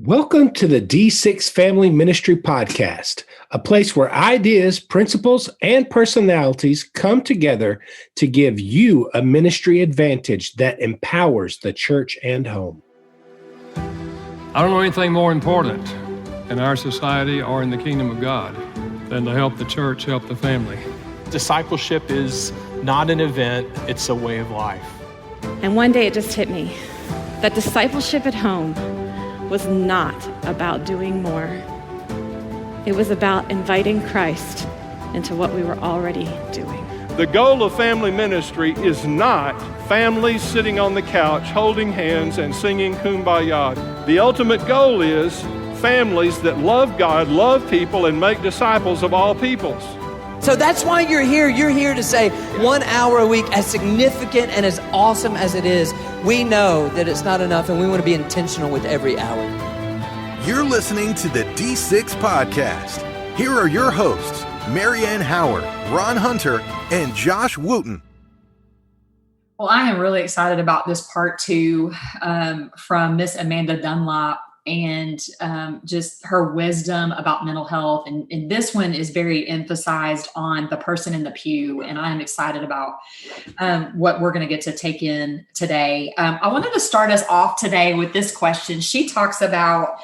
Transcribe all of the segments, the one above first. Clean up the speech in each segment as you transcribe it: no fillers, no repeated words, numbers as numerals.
Welcome to the D6 Family Ministry Podcast, a place where ideas, principles, and personalities come together to give you a ministry advantage that empowers the church and home. I don't know anything more important in our society or in the kingdom of God than to help the church, help the family. Discipleship is not an event, it's a way of life. And one day it just hit me that discipleship at home was not about doing more. It was about inviting Christ into what we were already doing. The goal of family ministry is not families sitting on the couch holding hands and singing Kumbaya. The ultimate goal is families that love God, love people, and make disciples of all peoples. So that's why you're here. You're here to say 1 hour a week, as significant and as awesome as it is, we know that it's not enough and we want to be intentional with every hour. You're listening to the D6 Podcast. Here are your hosts, Marianne Howard, Ron Hunter, and Josh Wooten. Well, I am really excited about this part two from Miss Amanda Dunlap and just her wisdom about mental health. And this one is very emphasized on the person in the pew. And I'm excited about what we're going to get to take in today. I wanted to start us off today with this question. She talks about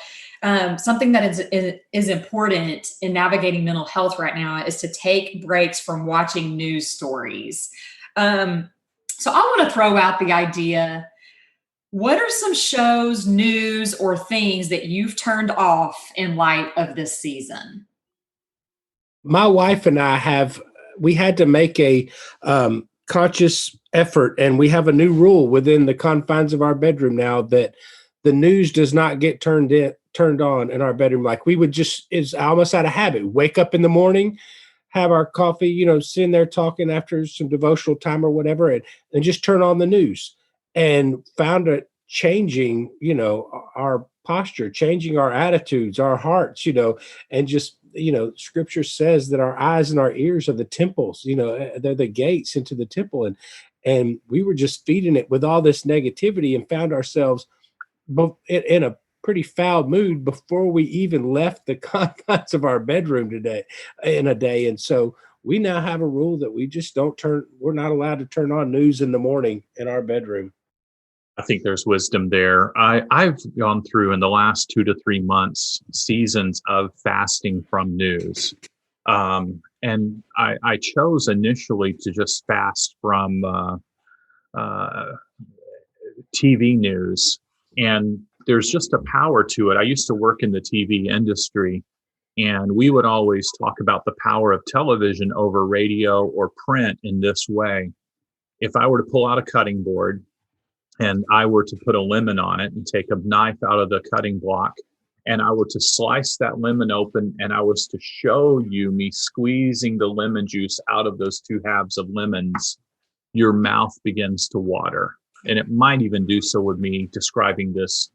something that is important in navigating mental health right now is to take breaks from watching news stories. So I want to throw out the idea. What are some shows, news, or things that you've turned off in light of this season? My wife and I we had to make a conscious effort, and we have a new rule within the confines of our bedroom now that the news does not get turned on in our bedroom. Like we would it's almost out of habit. Wake up in the morning, have our coffee, sitting there talking after some devotional time or whatever, and just turn on the news. And found it changing, our posture, changing our attitudes, our hearts, and just, scripture says that our eyes and our ears are the temples, they're the gates into the temple. And we were just feeding it with all this negativity and found ourselves in a pretty foul mood before we even left the confines of our bedroom in a day. And so we now have a rule that we just we're not allowed to turn on news in the morning in our bedroom. I think there's wisdom there. I've gone through in the last 2 to 3 months seasons of fasting from news. And I chose initially to just fast from TV news. And there's just a power to it. I used to work in the TV industry, and we would always talk about the power of television over radio or print in this way. If I were to pull out a cutting board and I were to put a lemon on it and take a knife out of the cutting block, and I were to slice that lemon open, and I was to show you me squeezing the lemon juice out of those 2 halves of lemons, your mouth begins to water. And it might even do so with me describing this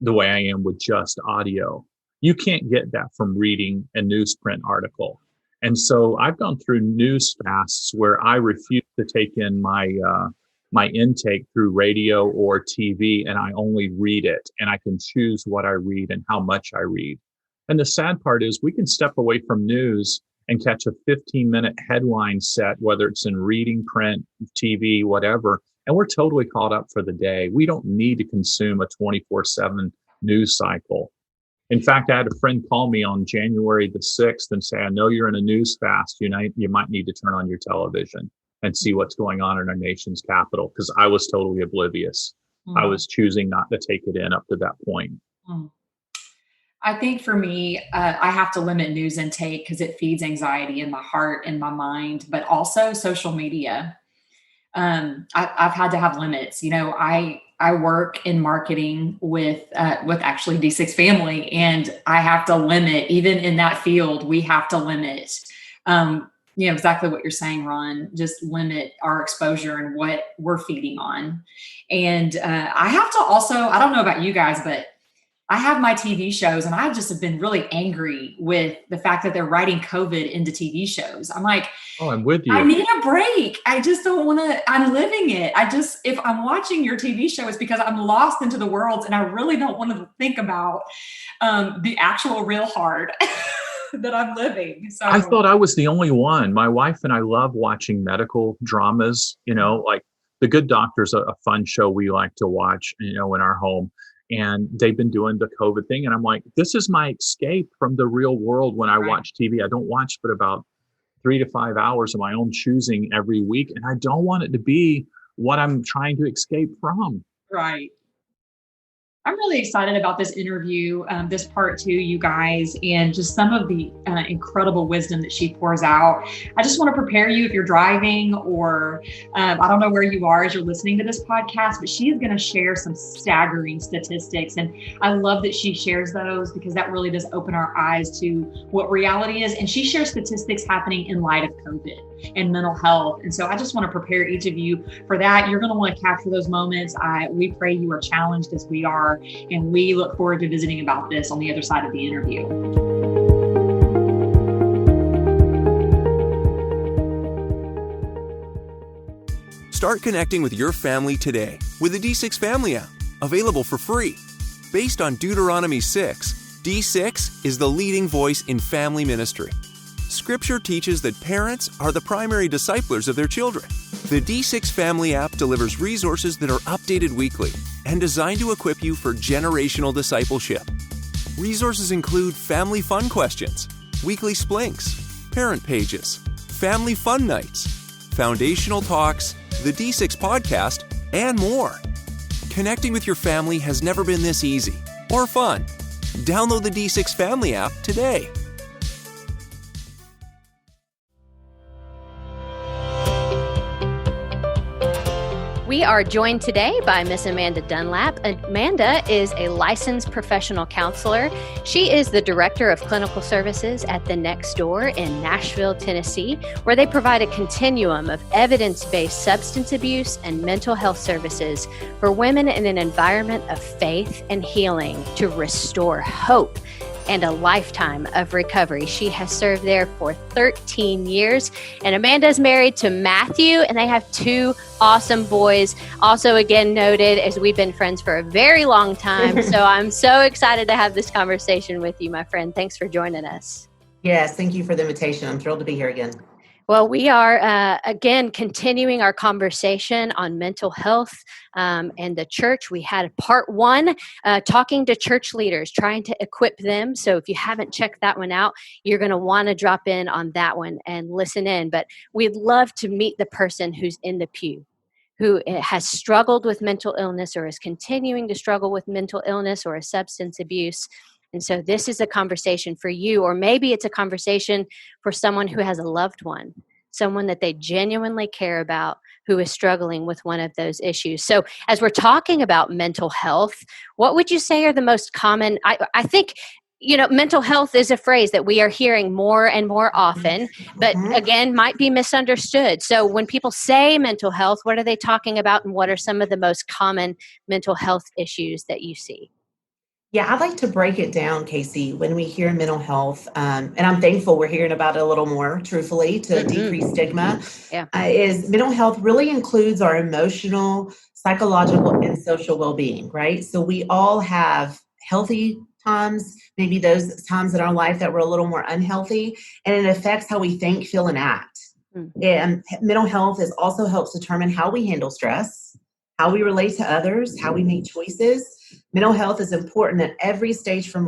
the way I am with just audio. You can't get that from reading a newsprint article. And so I've gone through news fasts where I refuse to take in my intake through radio or TV, and I only read it, and I can choose what I read and how much I read. And the sad part is we can step away from news and catch a 15-minute headline set, whether it's in reading, print, TV, whatever, and we're totally caught up for the day. We don't need to consume a 24/7 news cycle. In fact, I had a friend call me on January the 6th and say, I know you're in a news fast. You might need to turn on your television and see what's going on in our nation's capital, because I was totally oblivious. I was choosing not to take it in up to that point. I think for me, I have to limit news intake because it feeds anxiety in my heart and my mind, but also social media. I've had to have limits. I work in marketing with actually D6 Family, and I have to limit, even in that field, we have to limit, exactly what you're saying, Ron, just limit our exposure and what we're feeding on. And I have to also, I don't know about you guys, but I have my TV shows, and I just have been really angry with the fact that they're writing COVID into TV shows. I'm like, Oh, I'm with I you. need a break. I just don't want to, I'm living it. If I'm watching your TV show, it's because I'm lost into the worlds and I really don't want to think about the actual real hard that I'm living. So I thought I was the only one. My wife and I love watching medical dramas, like The Good Doctor's a fun show we like to watch, in our home. And they've been doing the COVID thing. And I'm like, this is my escape from the real world when I watch TV. I don't watch but about 3 to 5 hours of my own choosing every week. And I don't want it to be what I'm trying to escape from. Right. I'm really excited about this interview, this part 2, you guys, and just some of the incredible wisdom that she pours out. I just want to prepare you if you're driving or I don't know where you are as you're listening to this podcast, but she is going to share some staggering statistics. And I love that she shares those because that really does open our eyes to what reality is. And she shares statistics happening in light of COVID and mental health. And so I just want to prepare each of you for that. You're going to want to capture those moments. We pray you are challenged as we are. And we look forward to visiting about this on the other side of the interview. Start connecting with your family today with the D6 Family app, available for free. Based on Deuteronomy 6, D6 is the leading voice in family ministry. Scripture teaches that parents are the primary disciplers of their children. The D6 Family app delivers resources that are updated weekly and designed to equip you for generational discipleship. Resources include family fun questions, weekly splinks, parent pages, family fun nights, foundational talks, the D6 podcast, and more. Connecting with your family has never been this easy or fun. Download the D6 Family app today. We are joined today by Miss Amanda Dunlap. Amanda is a licensed professional counselor. She is the Director of Clinical Services at the Next Door in Nashville, Tennessee, where they provide a continuum of evidence-based substance abuse and mental health services for women in an environment of faith and healing to restore hope and a lifetime of recovery. She has served there for 13 years. And Amanda is married to Matthew, and they have 2 awesome boys. Also, again, noted as we've been friends for a very long time. So I'm so excited to have this conversation with you, my friend. Thanks for joining us. Yes, thank you for the invitation. I'm thrilled to be here again. Well, we are, again, continuing our conversation on mental health and the church. We had part 1, talking to church leaders, trying to equip them. So if you haven't checked that one out, you're going to want to drop in on that one and listen in. But we'd love to meet the person who's in the pew, who has struggled with mental illness or is continuing to struggle with mental illness or a substance abuse. And so this is a conversation for you, or maybe it's a conversation for someone who has a loved one, someone that they genuinely care about who is struggling with one of those issues. So as we're talking about mental health, what would you say are the most common? I think, mental health is a phrase that we are hearing more and more often, but again, might be misunderstood. So when people say mental health, what are they talking about, and what are some of the most common mental health issues that you see? Yeah, I'd like to break it down, Casey, when we hear mental health, and I'm thankful we're hearing about it a little more, truthfully, to decrease stigma, is mental health really includes our emotional, psychological, and social well-being, right? So we all have healthy times, maybe those times in our life that were a little more unhealthy, and it affects how we think, feel, and act. And mental health also helps determine how we handle stress, how we relate to others, how we make choices. Mental health is important at every stage in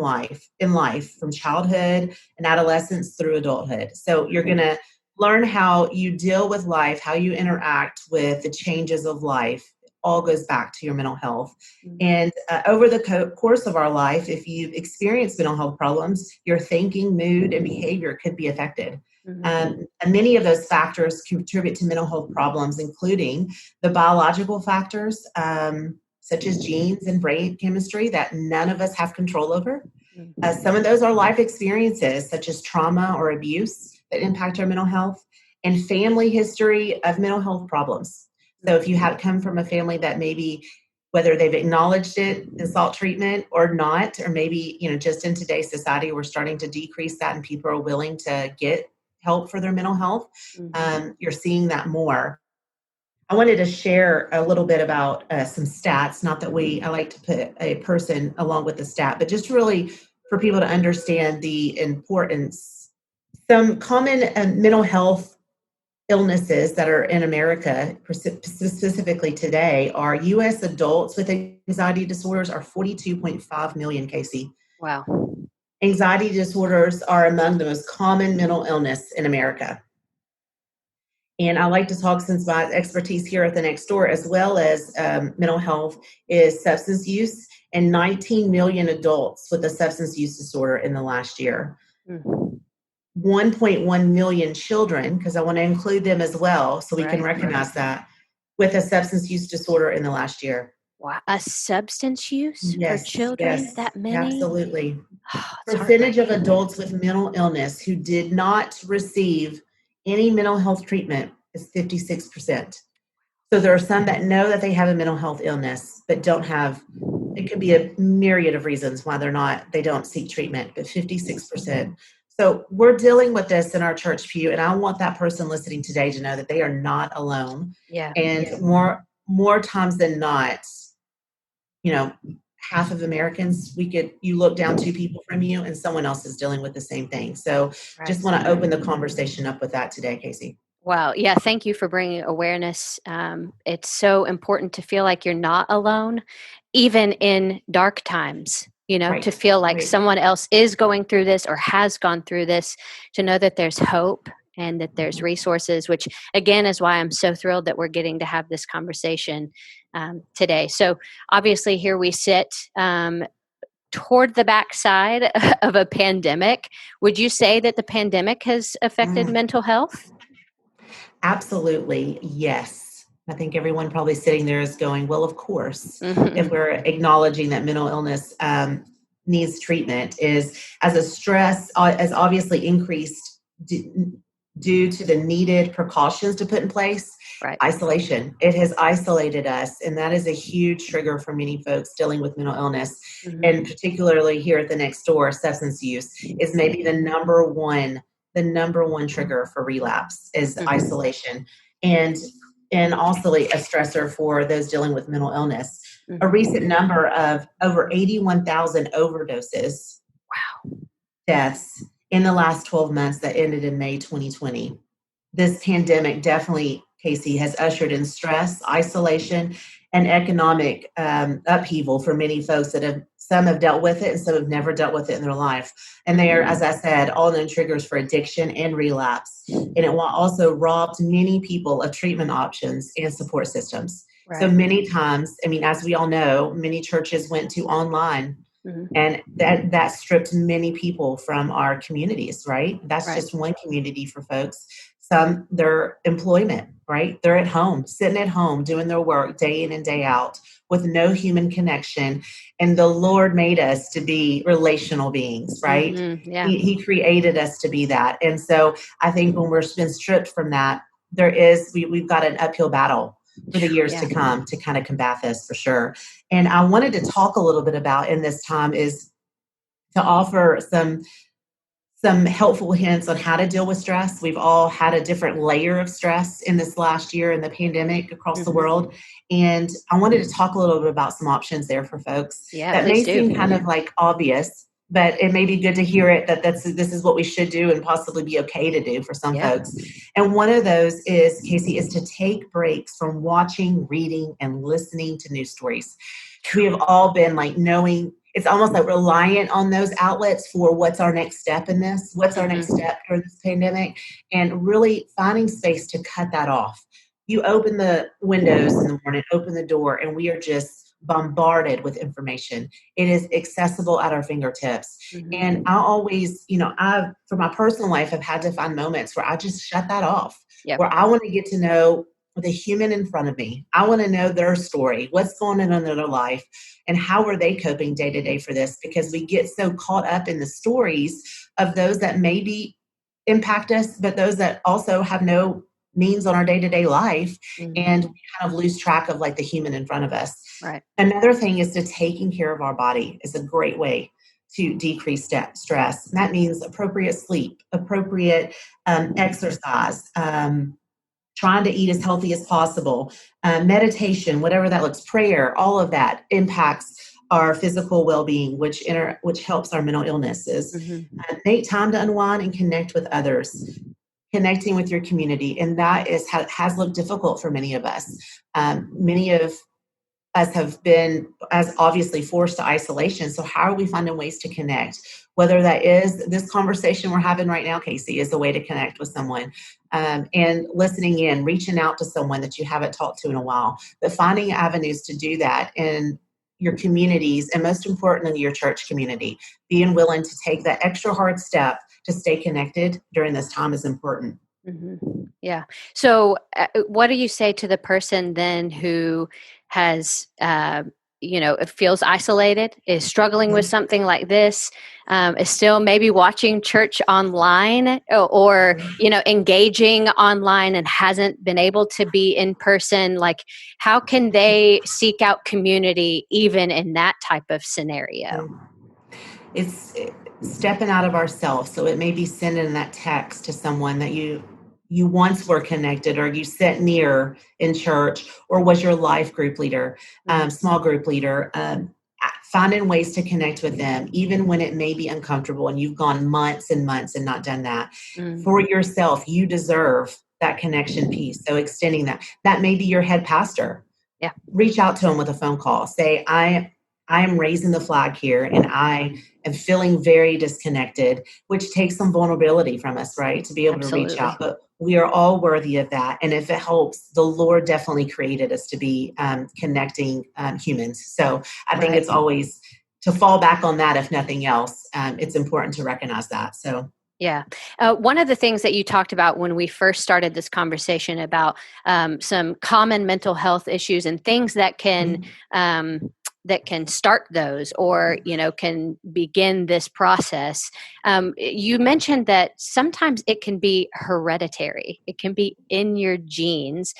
life, from childhood and adolescence through adulthood. So you're going to learn how you deal with life, how you interact with the changes of life. It all goes back to your mental health. And over the course of our life, if you've experienced mental health problems, your thinking, mood, and behavior could be affected. And many of those factors contribute to mental health problems, including the biological factors, such as genes and brain chemistry that none of us have control over. Some of those are life experiences, such as trauma or abuse, that impact our mental health, and family history of mental health problems. So if you had come from a family that maybe whether they've acknowledged it in SALT treatment or not, or maybe, just in today's society, we're starting to decrease that and people are willing to get help for their mental health. You're seeing that more. I wanted to share a little bit about some stats, not that I like to put a person along with the stat, but just really for people to understand the importance. Some common mental health illnesses that are in America, specifically today, are U.S. adults with anxiety disorders are 42.5 million, Casey. Wow. Anxiety disorders are among the most common mental illness in America. And I like to talk, since my expertise here at the Next Door, as well as mental health, is substance use, and 19 million adults with a substance use disorder in the last year. 1.1 million children, because I want to include them as well, so we can recognize that, with a substance use disorder in the last year. Wow. A substance use for children? That many? Absolutely. Percentage of adults with mental illness who did not receive any mental health treatment is 56%. So there are some that know that they have a mental health illness, but don't have, it could be a myriad of reasons why they don't seek treatment, but 56%. So we're dealing with this in our church pew, and I want that person listening today to know that they are not alone. Yeah. And more times than not, half of Americans, you look down 2 people from you and someone else is dealing with the same thing. So just want to open the conversation up with that today, Casey. Wow. Yeah. Thank you for bringing awareness. It's so important to feel like you're not alone, even in dark times, to feel like someone else is going through this or has gone through this, to know that there's hope and that there's resources, which again is why I'm so thrilled that we're getting to have this conversation today. So obviously here we sit toward the backside of a pandemic. Would you say that the pandemic has affected mental health? Absolutely, yes. I think everyone probably sitting there is going, well, of course, if we're acknowledging that mental illness needs treatment, is as a stress has obviously increased due to the needed precautions to put in place. Isolation. It has isolated us, and that is a huge trigger for many folks dealing with mental illness. And particularly here at the Next Door, substance use is maybe the number one trigger for relapse is isolation, and also a stressor for those dealing with mental illness. A recent number of over 81,000 overdoses, deaths in the last 12 months that ended in May 2020. This pandemic definitely, Casey, has ushered in stress, isolation, and economic upheaval for many folks some have dealt with it and some have never dealt with it in their life. And they are, as I said, all known triggers for addiction and relapse. And it also robbed many people of treatment options and support systems. So many times, as we all know, many churches went to online, and that stripped many people from our communities, right? That's just one community for folks. Some, their employment, right? They're at home, sitting at home, doing their work day in and day out with no human connection. And the Lord made us to be relational beings, right? He created us to be that. And so I think when we're been stripped from that, we've got an uphill battle for the years to come to kind of combat this for sure. And I wanted to talk a little bit about in this time is to offer some helpful hints on how to deal with stress. We've all had a different layer of stress in this last year in the pandemic across the world. And I wanted to talk a little bit about some options there for folks. That may seem kind of like obvious, but it may be good to hear it that this is what we should do and possibly be okay to do for some folks. And one of those is, Casey, is to take breaks from watching, reading, and listening to news stories. We have all been knowing, it's almost like reliant on those outlets for what's our next step in this, what's our next step during this pandemic, and really finding space to cut that off. You open the windows in the morning, open the door, and we are just bombarded with information. It is accessible at our fingertips. And I always, for my personal life, have had to find moments where I just shut that off, where I want to get to know the human in front of me. I want to know their story, what's going on in their life, and how are they coping day to day for this? Because we get so caught up in the stories of those that maybe impact us, but those that also have no means on our day-to-day life, Mm-hmm. and we kind of lose track of like the human in front of us. Right. Another thing is to taking care of our body is a great way to decrease stress. And that means appropriate sleep, appropriate exercise, trying to eat as healthy as possible, meditation, whatever that looks, prayer, all of that impacts our physical well-being, which helps our mental illnesses. Mm-hmm. Make time to unwind and connect with others, connecting with your community. And that has looked difficult for many of us. Many of us have been as obviously forced to isolation. So how are we finding ways to connect? Whether that is this conversation we're having right now, Casey, is a way to connect with someone, and listening in, reaching out to someone that you haven't talked to in a while, but finding avenues to do that in your communities, and most importantly, your church community. Being willing to take that extra hard step to stay connected during this time is important. Mm-hmm. Yeah. So what do you say to the person then who has, feels isolated, is struggling with something like this, is still maybe watching church online or engaging online and hasn't been able to be in person? Like, how can they seek out community even in that type of scenario? It's stepping out of ourselves. So it may be sending that text to someone that you once were connected, or you sat near in church, or was your life group leader, small group leader, finding ways to connect with them, even when it may be uncomfortable and you've gone months and months and not done that. For yourself, you deserve that connection piece. So extending that may be your head pastor. Yeah. Reach out to him with a phone call. Say, I am raising the flag here, and I am feeling very disconnected, which takes some vulnerability from us, right? To be able to reach out. But we are all worthy of that. And if it helps, the Lord definitely created us to be connecting humans. So I think it's always to fall back on that, if nothing else. It's important to recognize that. So. Yeah. One of the things that you talked about when we first started this conversation about some common mental health issues and things that can start those, or can begin this process. You mentioned that sometimes it can be hereditary. It can be in your genes.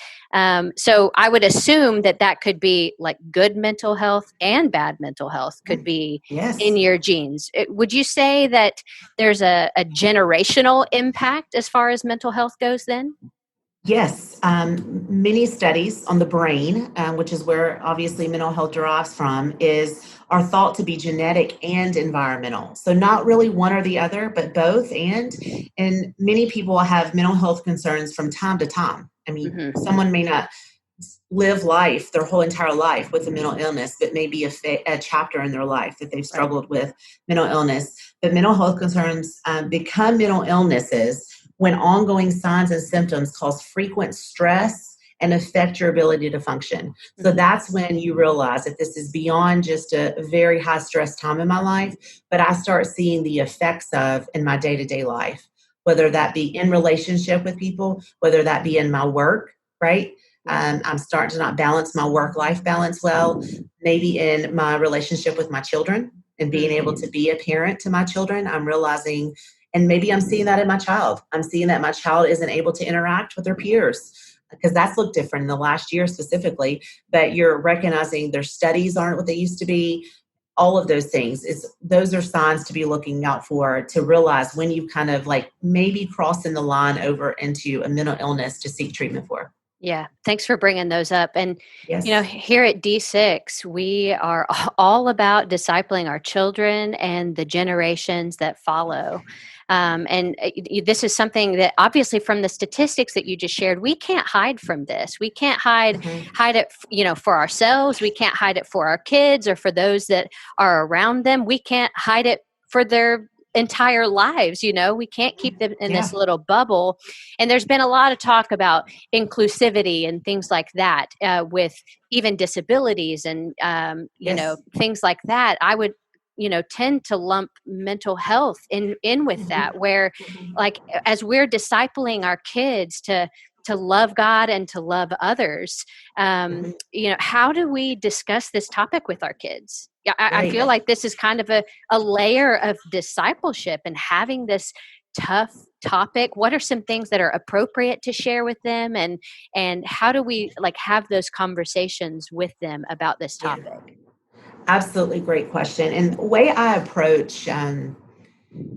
So I would assume that could be like good mental health and bad mental health could be in your genes. Would you say that there's a generational impact as far as mental health goes then? Yes. Many studies on the brain, which is where obviously mental health derives from, are thought to be genetic and environmental. So not really one or the other, but both. And many people have mental health concerns from time to time. I mean, someone may not live life, their whole entire life, with a mental illness, but maybe a chapter in their life that they've struggled with mental illness. But mental health concerns become mental illnesses when ongoing signs and symptoms cause frequent stress and affect your ability to function. So that's when you realize that this is beyond just a very high stress time in my life, but I start seeing the effects of in my day-to-day life, whether that be in relationship with people, whether that be in my work, right? I'm starting to not balance my work-life balance well, maybe in my relationship with my children and being able to be a parent to my children. I'm realizing, and maybe I'm seeing that in my child. I'm seeing that my child isn't able to interact with their peers, because that's looked different in the last year specifically. But you're recognizing their studies aren't what they used to be. All of those things, those are signs to be looking out for, to realize when you've kind of like maybe crossing the line over into a mental illness to seek treatment for. Yeah. Thanks for bringing those up. And, here at D6, we are all about discipling our children and the generations that follow. And this is something that obviously from the statistics that you just shared, we can't hide from this. We can't hide it, for ourselves. We can't hide it for our kids or for those that are around them. We can't hide it for their entire lives. We can't keep them in this little bubble. And there's been a lot of talk about inclusivity and things like that, with even disabilities and, things like that. I would, tend to lump mental health in with that, where like, as we're discipling our kids to love God and to love others, how do we discuss this topic with our kids? I feel like this is kind of a layer of discipleship and having this tough topic, what are some things that are appropriate to share with them, and how do we like have those conversations with them about this topic? Absolutely great question. And the way I approach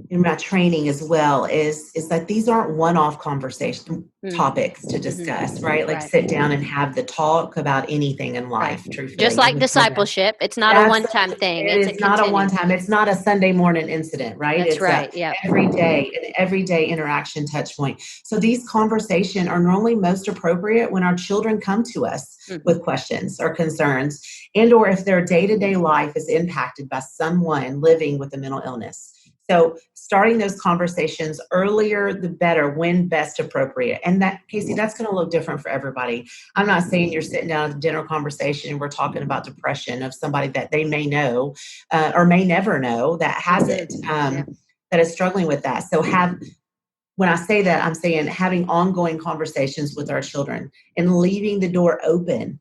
in my training as well is that these aren't one-off conversation topics to discuss, right? Like sit down and have the talk about anything in life, truthfully. Just like discipleship. It's not a one-time thing. It's not a one-time. It's not a Sunday morning incident, right? That's it's right. Yeah. An everyday interaction touch point. So these conversations are normally most appropriate when our children come to us with questions or concerns, and or if their day-to-day life is impacted by someone living with a mental illness. So starting those conversations earlier, the better, when best appropriate. And that, Casey, that's going to look different for everybody. I'm not saying you're sitting down at the dinner conversation and we're talking about depression of somebody that they may know or may never know that has it, that is struggling with that. So when I say that, I'm saying having ongoing conversations with our children and leaving the door open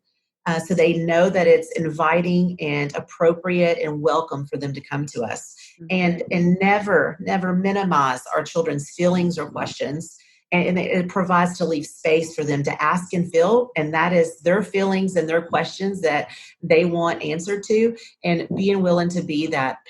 so they know that it's inviting and appropriate and welcome for them to come to us. And never minimize our children's feelings or questions. And it provides to leave space for them to ask and feel. And that is their feelings and their questions that they want answered to, and being willing to be that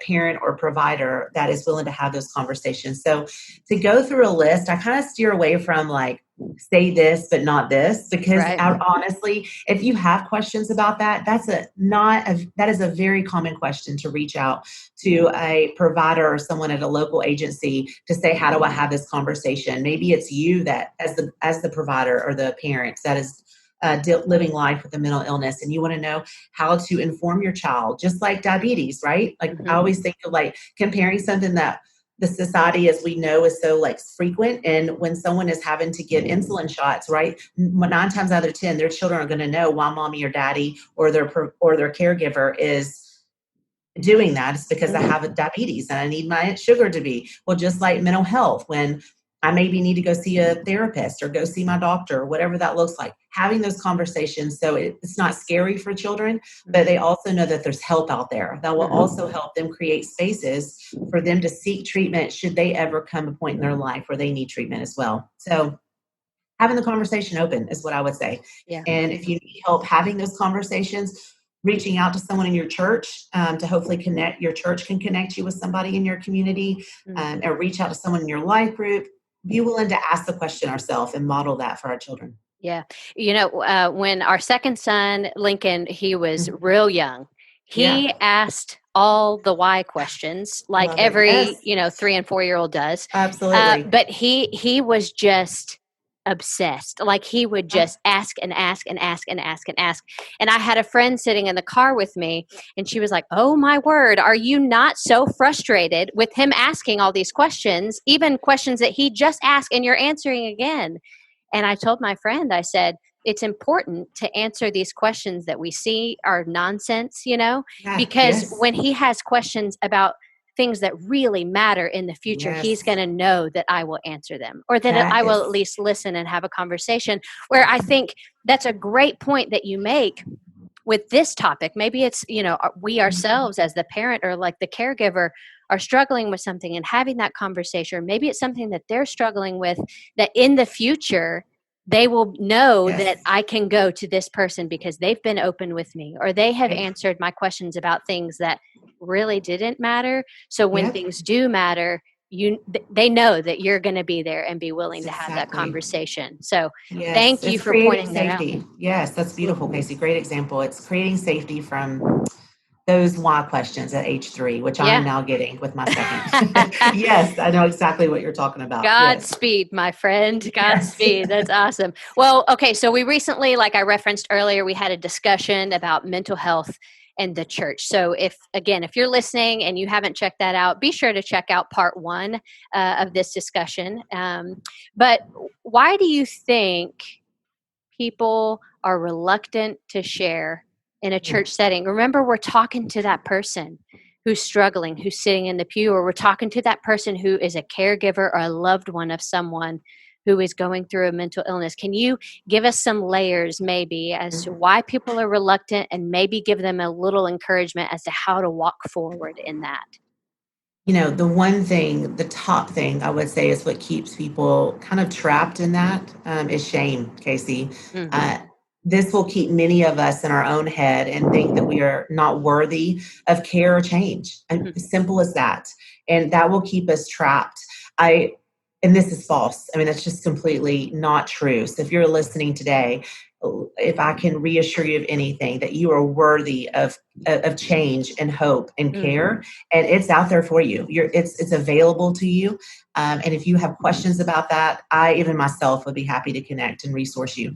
parent or provider that is willing to have those conversations. So to go through a list, I kind of steer away from like, say this, but not this, because honestly, if you have questions about that, that is a very common question to reach out to a provider or someone at a local agency to say, how do I have this conversation? Maybe it's you that as the provider or the parent that is living life with a mental illness, and you want to know how to inform your child, just like diabetes, right? Like I always think of like comparing something that the society, as we know, is so like frequent. And when someone is having to get insulin shots, right, 9 times out of 10, their children are going to know why mommy or daddy or their caregiver is doing that. It's because I have a diabetes and I need my sugar to be. Well, just like mental health, when I maybe need to go see a therapist or go see my doctor, whatever that looks like, having those conversations. So it's not scary for children, but they also know that there's help out there that will also help them create spaces for them to seek treatment should they ever come a point in their life where they need treatment as well. So having the conversation open is what I would say. Yeah. And if you need help having those conversations, reaching out to someone in your church to hopefully your church can connect you with somebody in your community, or reach out to someone in your life group. Be willing to ask the question ourselves and model that for our children. Yeah. You know, when our second son, Lincoln, he was real young, he asked all the why questions like every, 3 and 4 year old does. Absolutely. But he was just obsessed. Like he would just ask and ask and ask and ask and ask. And I had a friend sitting in the car with me and she was like, oh my word, are you not so frustrated with him asking all these questions, even questions that he just asked and you're answering again? And I told my friend, I said, it's important to answer these questions that we see are nonsense, because when he has questions about things that really matter in the future, he's going to know that I will answer them, or that I will at least listen and have a conversation. Where I think that's a great point that you make with this topic. Maybe it's, we ourselves as the parent or like the caregiver are struggling with something and having that conversation. Or maybe it's something that they're struggling with that in the future they will know that I can go to this person because they've been open with me, or they have answered my questions about things that really didn't matter. So when things do matter, they know that you're going to be there and be willing to have that conversation. So thank you for pointing that out. Yes, that's beautiful, Casey. Great example. It's creating safety from those why questions at age 3, which I'm now getting with my second. Yes, I know exactly what you're talking about. Godspeed, my friend. Godspeed. That's awesome. Well, okay. So we recently, like I referenced earlier, we had a discussion about mental health and the church. So if you're listening and you haven't checked that out, be sure to check out part 1 of this discussion. But why do you think people are reluctant to share in a church setting? Remember, we're talking to that person who's struggling, who's sitting in the pew, or we're talking to that person who is a caregiver or a loved one of someone who is going through a mental illness. Can you give us some layers maybe as to why people are reluctant, and maybe give them a little encouragement as to how to walk forward in that? the one thing, the top thing I would say is what keeps people kind of trapped in that is shame, Casey. This will keep many of us in our own head and think that we are not worthy of care or change. And as simple as that. And that will keep us trapped. And this is false. I mean, that's just completely not true. So if you're listening today, if I can reassure you of anything, that you are worthy of change and hope and care, and it's out there for you. It's available to you. And if you have questions about that, I, even myself, would be happy to connect and resource you.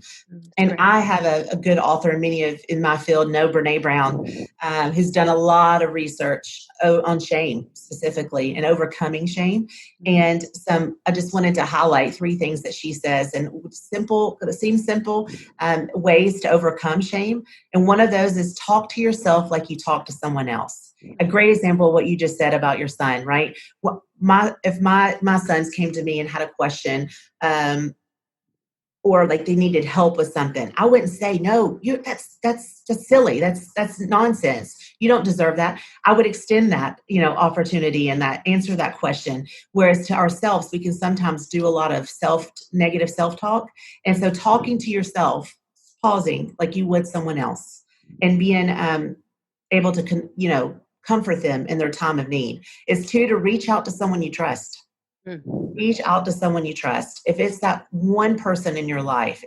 And great. I have a good author, many of in my field know Brene Brown, who's done a lot of research on shame specifically and overcoming shame. And I just wanted to highlight 3 things that she says, and simple, it seems simple, ways to overcome shame. And one of those is talk to yourself like you talk to someone else. A great example of what you just said about your son, right? If my sons came to me and had a question, or like they needed help with something, I wouldn't say, no, that's silly. That's nonsense. You don't deserve that. I would extend that, opportunity and that answer that question. Whereas to ourselves, we can sometimes do a lot of negative self-talk. And so talking to yourself, pausing like you would someone else, and being able to, comfort them in their time of need is 2, to reach out to someone you trust. Reach out to someone you trust. If it's that one person in your life,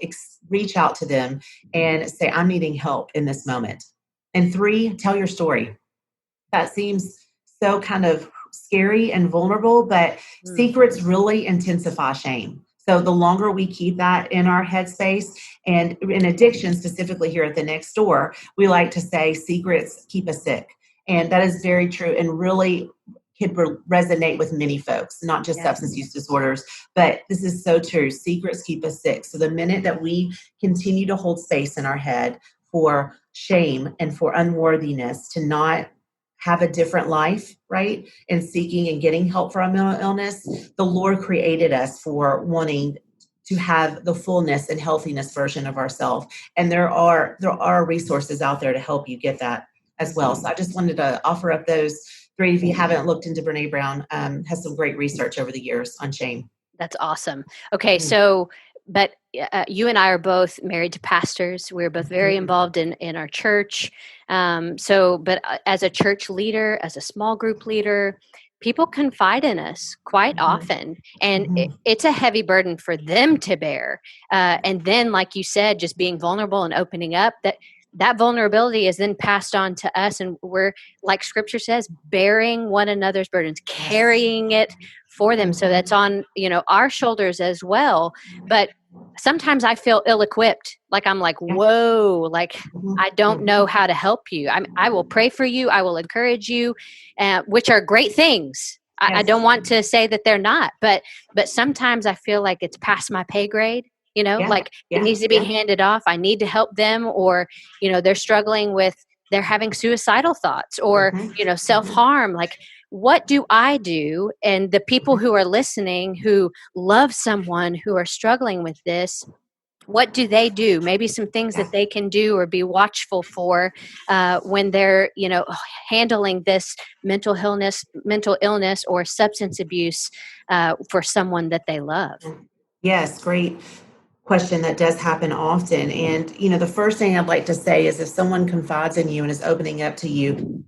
reach out to them and say, I'm needing help in this moment. And 3, tell your story. That seems so kind of scary and vulnerable, but secrets really intensify shame. So the longer we keep that in our headspace, and in addiction, specifically here at the Next Door, we like to say secrets keep us sick. And that is very true and really can resonate with many folks, not just substance use disorders, but this is so true. Secrets keep us sick. So the minute that we continue to hold space in our head for shame and for unworthiness to not have a different life, right? And seeking and getting help for our mental illness, the Lord created us for wanting to have the fullness and healthiness version of ourselves. And there are resources out there to help you get that as well. So I just wanted to offer up those 3. If you haven't looked into Brene Brown, has some great research over the years on shame. That's awesome. Okay. So, but you and I are both married to pastors. We're both very involved in our church. But as a church leader, as a small group leader, people confide in us quite often, and it's a heavy burden for them to bear. And then, like you said, just being vulnerable and opening up, that vulnerability is then passed on to us, and we're, like Scripture says, bearing one another's burdens, carrying it for them. So that's on, our shoulders as well. But sometimes I feel ill-equipped. Like I'm like, whoa, like I don't know how to help you. I will pray for you. I will encourage you, which are great things. I don't want to say that they're not, but sometimes I feel like it's past my pay grade. It needs to be handed off. I need to help them, or, they're struggling with, they're having suicidal thoughts or, self-harm. Like, what do I do? And the people who are listening, who love someone who are struggling with this, what do they do? Maybe some things that they can do or be watchful for when they're, handling this mental illness or substance abuse for someone that they love. Yes, great question. That does happen often. And, the first thing I'd like to say is if someone confides in you and is opening up to you,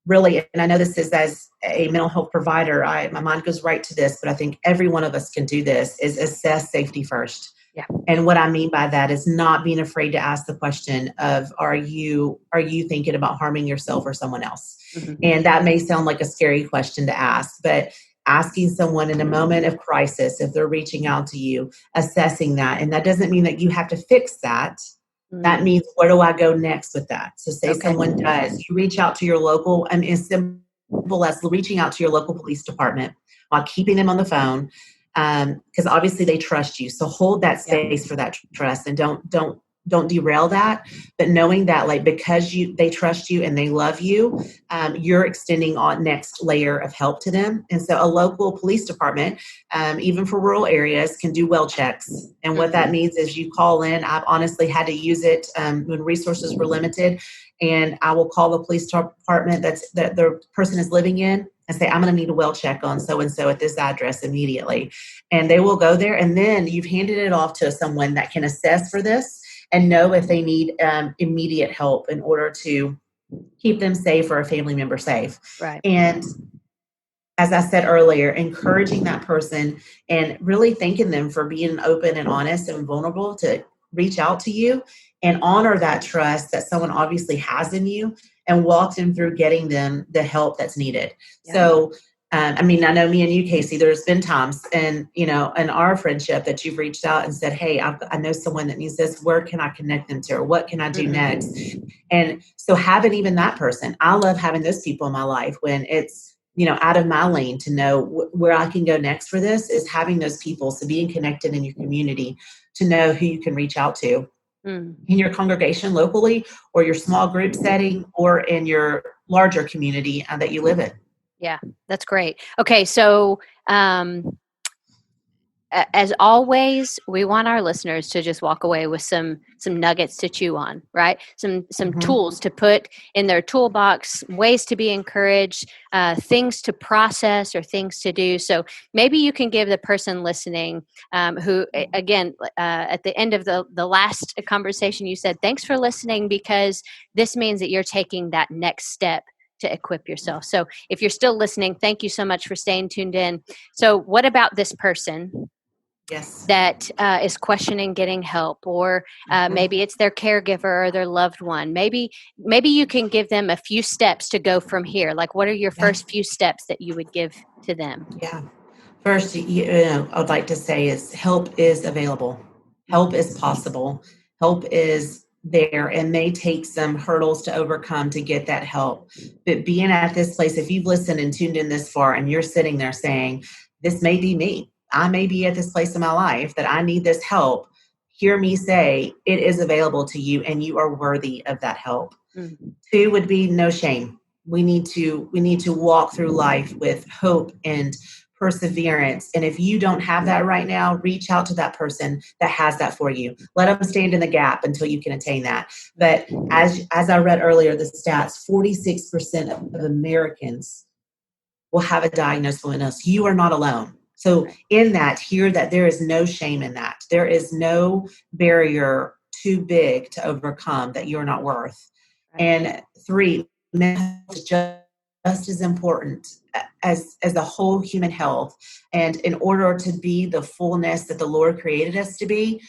really, and I know this is as a mental health provider, my mind goes right to this, but I think every one of us can do this, is assess safety first. Yeah. And what I mean by that is not being afraid to ask the question of, are you thinking about harming yourself or someone else? And that may sound like a scary question to ask, but asking someone in a moment of crisis, if they're reaching out to you, assessing that. And that doesn't mean that you have to fix that. That means, where do I go next with that? So say someone does, you reach out to your local, as simple as reaching out to your local police department while keeping them on the phone, because obviously they trust you. So hold that space for that trust, and don't derail that. But knowing that, because they trust you and they love you, you're extending on next layer of help to them. And so a local police department, even for rural areas, can do well checks. And what that means is you call in. I've honestly had to use it when resources were limited. And I will call the police department that the person is living in and say, I'm going to need a well check on so-and-so at this address immediately. And they will go there. And then you've handed it off to someone that can assess for this and know if they need immediate help in order to keep them safe or a family member safe. Right. And as I said earlier, encouraging that person and really thanking them for being open and honest and vulnerable to reach out to you and honor that trust that someone obviously has in you and walk them through getting them the help that's needed. Yeah. So, I know me and you, Casey, there's been times in our friendship that you've reached out and said, hey, I know someone that needs this. Where can I connect them to? Or what can I do next? And so having even that person, I love having those people in my life when it's, out of my lane to know where I can go next for this is having those people. So being connected in your community to know who you can reach out to in your congregation locally or your small group setting or in your larger community that you live in. Yeah, that's great. Okay. So, as always, we want our listeners to just walk away with some nuggets to chew on, right? Some tools to put in their toolbox, ways to be encouraged, things to process or things to do. So maybe you can give the person listening who, again, at the end of the last conversation, you said, thanks for listening because this means that you're taking that next step to equip yourself. So if you're still listening, thank you so much for staying tuned in. So what about this person? Yes. That is questioning getting help, or maybe it's their caregiver or their loved one. Maybe you can give them a few steps to go from here. Like, what are your first few steps that you would give to them? Yeah. First, I would like to say is help is available. Help is possible. Help is there, and may take some hurdles to overcome to get that help. But being at this place, if you've listened and tuned in this far and you're sitting there saying, this may be me. I may be at this place in my life that I need this help. Hear me say it is available to you and you are worthy of that help. Mm-hmm. 2 would be no shame. We need to walk through life with hope and perseverance. And if you don't have that right now, reach out to that person that has that for you. Let them stand in the gap until you can attain that. But as I read earlier, the stats, 46% of Americans will have a diagnosis with illness. You are not alone. So in that, hear that there is no shame in that. There is no barrier too big to overcome that you're not worth. And 3, mental health is just as important as the whole human health. And in order to be the fullness that the Lord created us to be,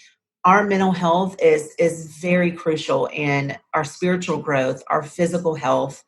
our mental health is very crucial in our spiritual growth, our physical health,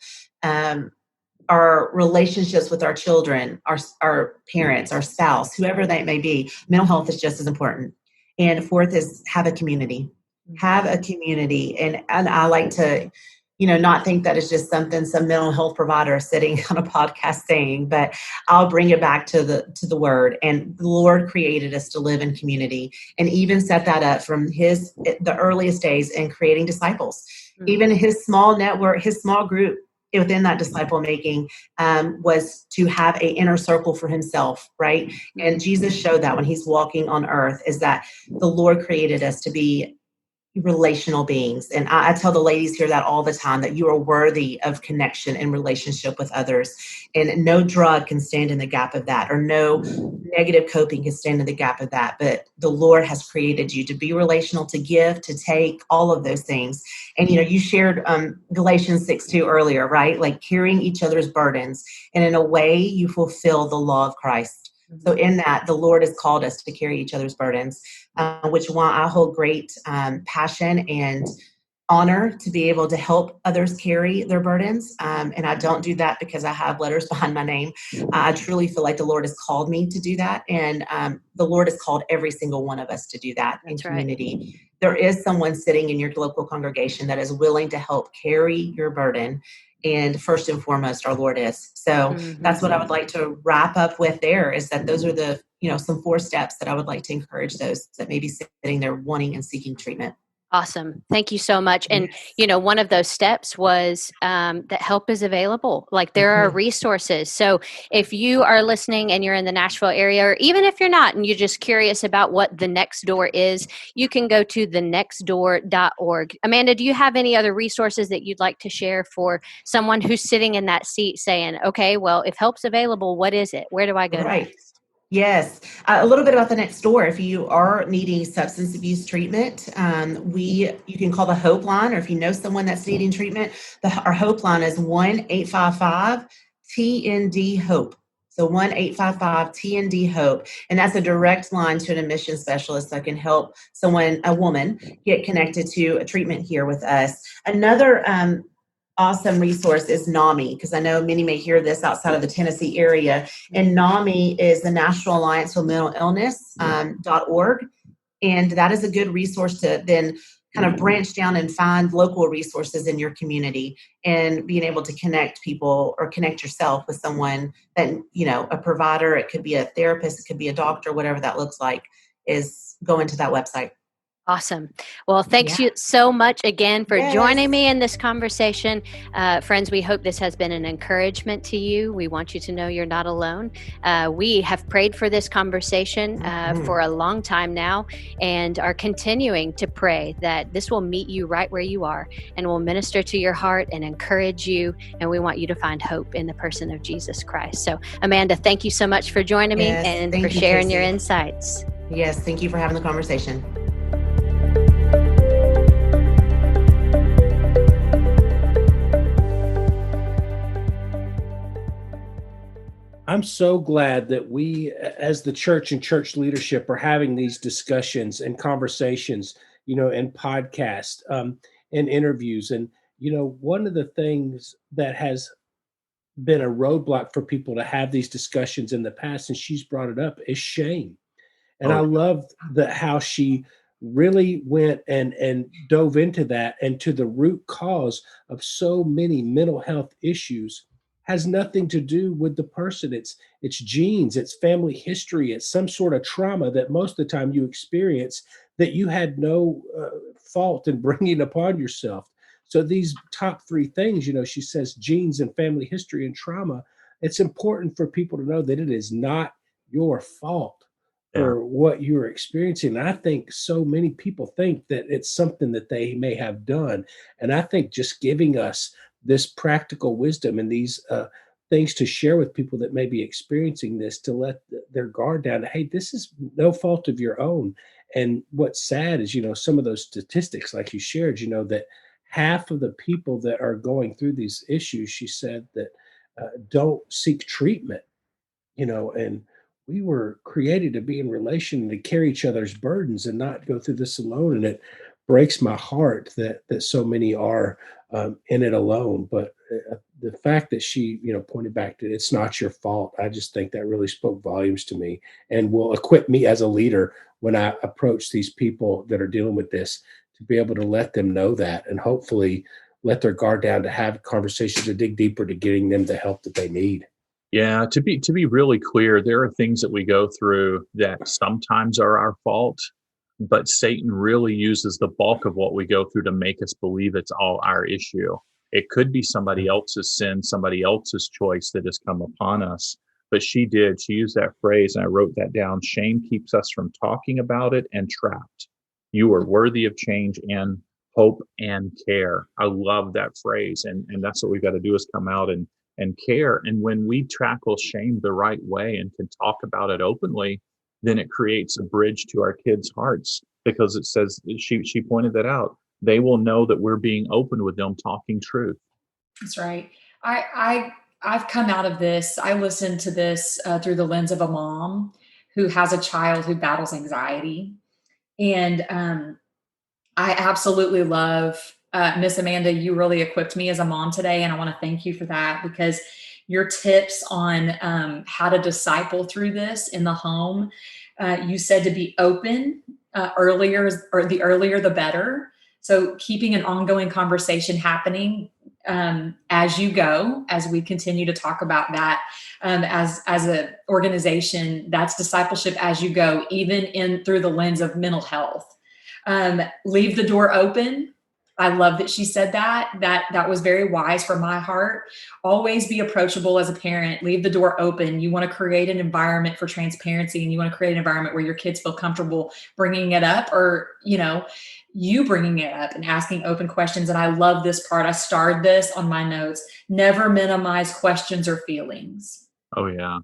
our relationships with our children, our parents, our spouse, whoever that may be. Mental health is just as important. And 4th is have a community. Have a community. And I like to, not think that it's just something some mental health provider sitting on a podcast saying, but I'll bring it back to the word. And the Lord created us to live in community and even set that up from the earliest days in creating disciples. Even his small network, his small group within that disciple making was to have an inner circle for himself, right? And Jesus showed that when he's walking on earth is that the Lord created us to be relational beings. And I tell the ladies here that all the time, that you are worthy of connection and relationship with others. And no drug can stand in the gap of that, or no negative coping can stand in the gap of that. But the Lord has created you to be relational, to give, to take, all of those things. And, you shared Galatians 6:2 earlier, right? Like carrying each other's burdens. And in a way, you fulfill the law of Christ. So in that, the Lord has called us to carry each other's burdens, which one I hold great passion and honor to be able to help others carry their burdens. And I don't do that because I have letters behind my name. I truly feel like the Lord has called me to do that. And the Lord has called every single one of us to do that in community. Right. There is someone sitting in your local congregation that is willing to help carry your burden. And first and foremost, our Lord is. So that's what I would like to wrap up with there, is that those are the, some 4 steps that I would like to encourage those that may be sitting there wanting and seeking treatment. Awesome. Thank you so much. And, one of those steps was that help is available. Like there are resources. So if you are listening and you're in the Nashville area, or even if you're not, and you're just curious about what the Next Door is, you can go to thenextdoor.org. Amanda, do you have any other resources that you'd like to share for someone who's sitting in that seat saying, okay, well, if help's available, what is it? Where do I go next? Yes. A little bit about the Next Door. If you are needing substance abuse treatment, you can call the Hope Line, or if you know someone that's needing treatment, our Hope Line is 1-855-TND-HOPE. So 1-855-TND-HOPE. And that's a direct line to an admission specialist that can help a woman, get connected to a treatment here with us. Another awesome resource is NAMI, because I know many may hear this outside of the Tennessee area. And NAMI is the National Alliance for Mental Illness .org. And that is a good resource to then kind of branch down and find local resources in your community, and being able to connect people or connect yourself with someone that, a provider, it could be a therapist, it could be a doctor, whatever that looks like, is go into that website. Awesome. Well, thanks you so much again for joining me in this conversation. Friends, we hope this has been an encouragement to you. We want you to know you're not alone. We have prayed for this conversation for a long time now, and are continuing to pray that this will meet you right where you are and will minister to your heart and encourage you. And we want you to find hope in the person of Jesus Christ. So, Amanda, thank you so much for joining me and for sharing your insights. Yes, thank you for having the conversation. I'm so glad that we, as the church and church leadership, are having these discussions and conversations, and podcasts and interviews. And, one of the things that has been a roadblock for people to have these discussions in the past, and she's brought it up, is shame. And I love how she really went and dove into that, and to the root cause of so many mental health issues has nothing to do with the person. It's genes, it's family history, it's some sort of trauma that most of the time you experience that you had no fault in bringing upon yourself. So these top three things, she says genes and family history and trauma, it's important for people to know that it is not your fault for what you're experiencing. And I think so many people think that it's something that they may have done. And I think just giving us this practical wisdom and these things to share with people that may be experiencing this, to let their guard down. Hey, this is no fault of your own. And what's sad is, some of those statistics, like you shared, that half of the people that are going through these issues, she said, that don't seek treatment, and we were created to be in relation and to carry each other's burdens and not go through this alone. And it breaks my heart that so many are in it alone. But the fact that she, pointed back to it's not your fault, I just think that really spoke volumes to me, and will equip me as a leader when I approach these people that are dealing with this, to be able to let them know that, and hopefully let their guard down, to have conversations, to dig deeper, to getting them the help that they need. Yeah, to be really clear, there are things that we go through that sometimes are our fault, but Satan really uses the bulk of what we go through to make us believe it's all our issue. It could be somebody else's sin, somebody else's choice that has come upon us. But she used that phrase, and I wrote that down: shame keeps us from talking about it and trapped. You are worthy of change and hope and care. I love that phrase. And that's what we've got to do, is come out and care. And when we tackle shame the right way and can talk about it openly, then it creates a bridge to our kids' hearts, because it says, she pointed that out, they will know that we're being open with them, talking truth. That's right. I've come out of this. I listened to this through the lens of a mom who has a child who battles anxiety. And I absolutely love Miss Amanda. You really equipped me as a mom today. And I want to thank you for that, because your tips on how to disciple through this in the home, you said to be open earlier, or the earlier the better. So keeping an ongoing conversation happening as you go, as we continue to talk about that as an organization, that's discipleship as you go, even through the lens of mental health. Leave the door open. I love that she said that. That was very wise for my heart. Always be approachable as a parent. Leave the door open. You want to create an environment for transparency, and you want to create an environment where your kids feel comfortable bringing it up, or, you bringing it up and asking open questions. And I love this part. I starred this on my notes. Never minimize questions or feelings. Oh, yeah.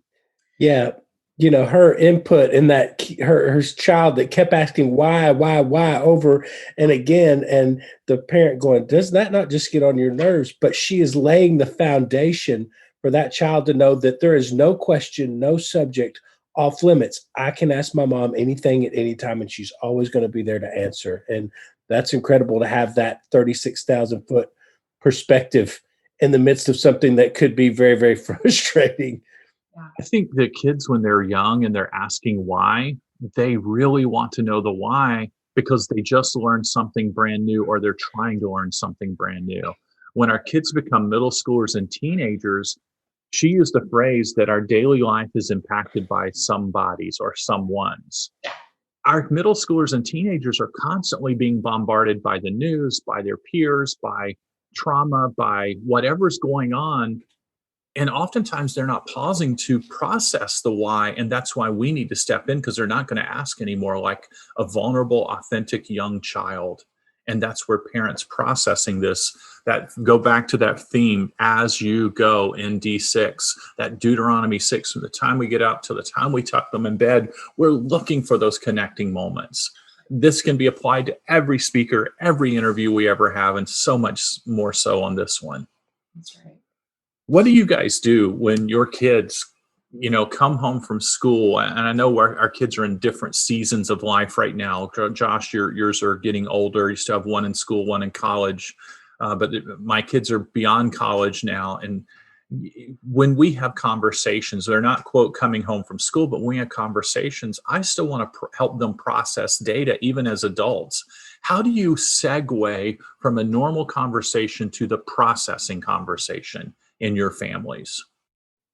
Yeah. Her input in that, her child that kept asking why over and again, and the parent going, does that not just get on your nerves? But she is laying the foundation for that child to know that there is no question, no subject off limits. I can ask my mom anything at any time, and she's always going to be there to answer. And that's incredible to have that 36,000 foot perspective in the midst of something that could be very, very frustrating. I think the kids, when they're young and they're asking why, they really want to know the why because they just learned something brand new, or they're trying to learn something brand new. When our kids become middle schoolers and teenagers, she used the phrase that our daily life is impacted by somebodies or someone's. Our middle schoolers and teenagers are constantly being bombarded by the news, by their peers, by trauma, by whatever's going on. And oftentimes they're not pausing to process the why. And that's why we need to step in, because they're not going to ask anymore like a vulnerable, authentic young child. And that's where parents processing this, that go back to that theme as you go in D6, that Deuteronomy 6, from the time we get up to the time we tuck them in bed, we're looking for those connecting moments. This can be applied to every speaker, every interview we ever have, and so much more so on this one. That's right. What do you guys do when your kids, come home from school? And I know our kids are in different seasons of life right now. Josh, yours are getting older. You still have one in school, one in college. But my kids are beyond college now. And when we have conversations, they're not, quote, coming home from school, but when we have conversations, I still want to help them process data, even as adults. How do you segue from a normal conversation to the processing conversation in your families?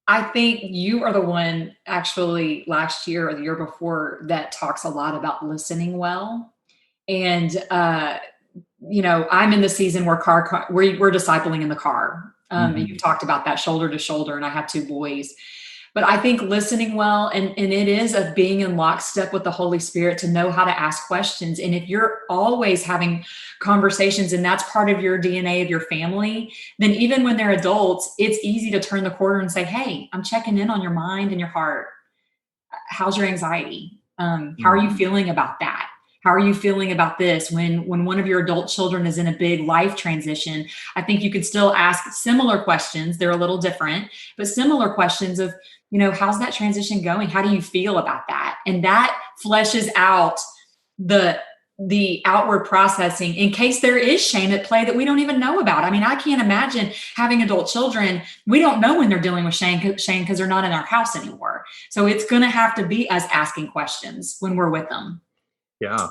I think you are the one, actually last year or the year before, that talks a lot about listening well. And, I'm in the season where we're discipling in the car. You've talked about that shoulder to shoulder, and I have 2 boys. But I think listening well, and it is of being in lockstep with the Holy Spirit to know how to ask questions. And if you're always having conversations and that's part of your DNA of your family, then even when they're adults, it's easy to turn the corner and say, hey, I'm checking in on your mind and your heart. How's your anxiety? How are you feeling about that? How are you feeling about this? When one of your adult children is in a big life transition, I think you could still ask similar questions. They're a little different, but similar questions of, how's that transition going? How do you feel about that? And that fleshes out the outward processing in case there is shame at play that we don't even know about. I mean, I can't imagine having adult children. We don't know when they're dealing with shame because they're not in our house anymore. So it's going to have to be us asking questions when we're with them. Yeah.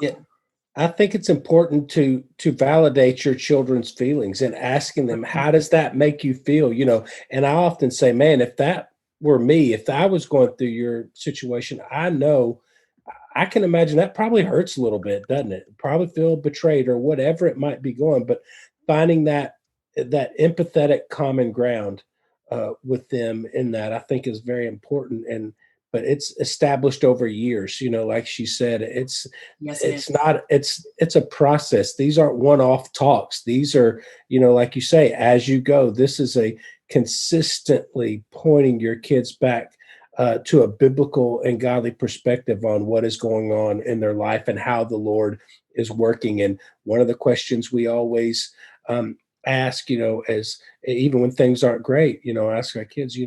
I think it's important to validate your children's feelings and asking them, how does that make you feel? And I often say, man, if that were me, if I was going through your situation, I can imagine that probably hurts a little bit, doesn't it? Probably feel betrayed or whatever it might be going, but finding that empathetic common ground with them in that, I think, is very important. But it's established over years, like she said, it's a process. These aren't one-off talks. These are, like you say, as you go, this is a consistently pointing your kids back to a biblical and godly perspective on what is going on in their life and how the Lord is working. And one of the questions we always ask, as even when things aren't great, ask our kids,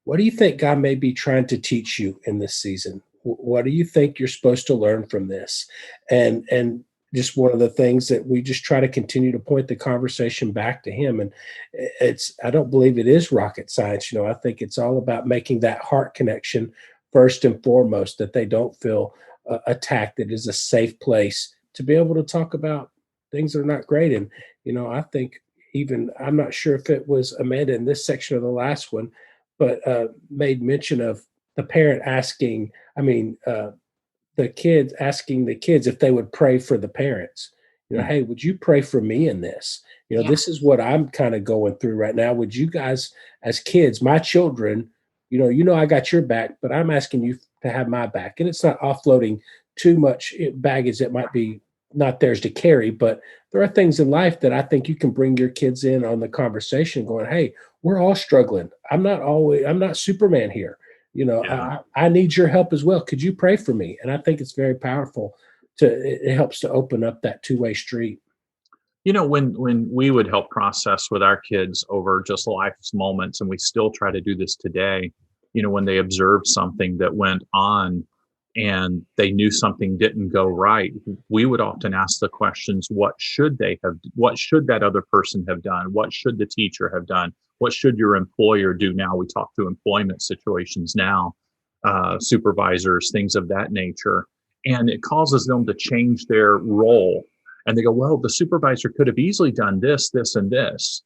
what do you think God may be trying to teach you in this season? What do you think you're supposed to learn from this? And just one of the things that we just try to continue to point the conversation back to him. And I don't believe it is rocket science. I think it's all about making that heart connection first and foremost, that they don't feel attacked. It is a safe place to be able to talk about things that are not great. And, I think I'm not sure if it was Amanda in this section or the last one, but made mention of the parent asking, the kids, asking the kids if they would pray for the parents. Hey, would you pray for me in this? This is what I'm kind of going through right now. Would you guys, as kids, my children, I got your back, but I'm asking you to have my back. And it's not offloading too much baggage that might be not theirs to carry, but there are things in life that I think you can bring your kids in on the conversation going, hey, we're all struggling. I'm not Superman here. I need your help as well. Could you pray for me? And I think it's very powerful. It helps to open up that two-way street. When we would help process with our kids over just life's moments, and we still try to do this today, when they observed something that went on and they knew something didn't go right, we would often ask the questions, what should that other person have done? What should the teacher have done? What should your employer do now? We talk through employment situations now, supervisors, things of that nature. And it causes them to change their role. And they go, well, the supervisor could have easily done this, this, and this.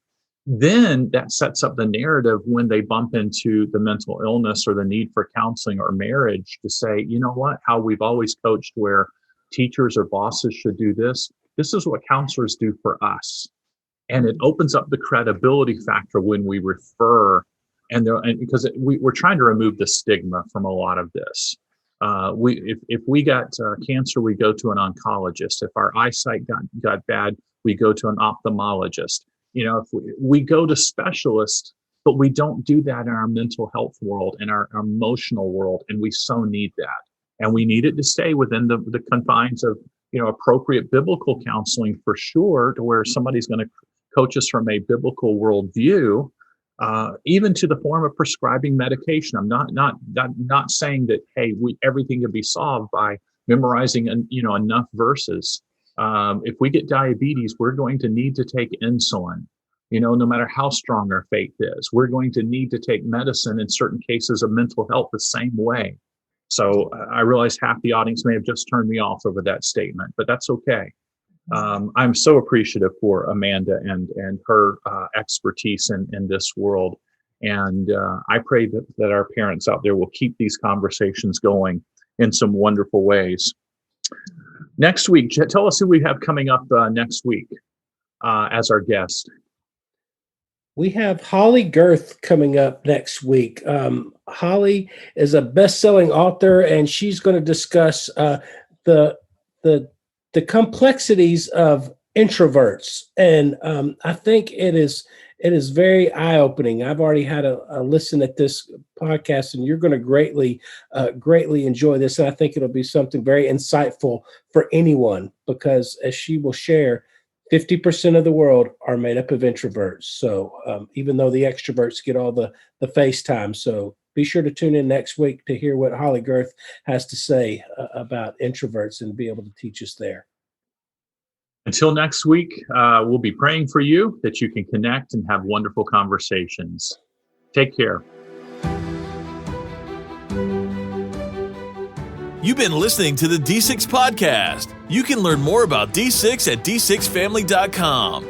Then that sets up the narrative when they bump into the mental illness or the need for counseling or marriage to say, you know what, how we've always coached where teachers or bosses should do this. This is what counselors do for us. And it opens up the credibility factor when we refer, and because we're trying to remove the stigma from a lot of this. If we got cancer, we go to an oncologist. If our eyesight got bad, we go to an ophthalmologist. If we go to specialists, but we don't do that in our mental health world, in our emotional world, and we so need that. And we need it to stay within the confines of appropriate biblical counseling for sure, to where somebody's going to coach us from a biblical worldview. Even to the form of prescribing medication. I'm not saying that, hey, everything can be solved by memorizing enough verses. If we get diabetes, we're going to need to take insulin. No matter how strong our faith is, we're going to need to take medicine in certain cases of mental health the same way. So I realize half the audience may have just turned me off over that statement, but that's okay. I'm so appreciative for Amanda and her expertise in this world. And I pray that our parents out there will keep these conversations going in some wonderful ways. Next week, tell us who we have coming up next week as our guest. We have Holly Girth coming up next week. Holly is a best-selling author, and she's going to discuss the complexities of introverts. And I think it is very eye-opening. I've already had a listen at this podcast, and you're going to greatly enjoy this. And I think it'll be something very insightful for anyone, because as she will share, 50% of the world are made up of introverts. So even though the extroverts get all the face time. So be sure to tune in next week to hear what Holly Girth has to say about introverts and be able to teach us there. Until next week, we'll be praying for you that you can connect and have wonderful conversations. Take care. You've been listening to the D6 Podcast. You can learn more about D6 at d6family.com.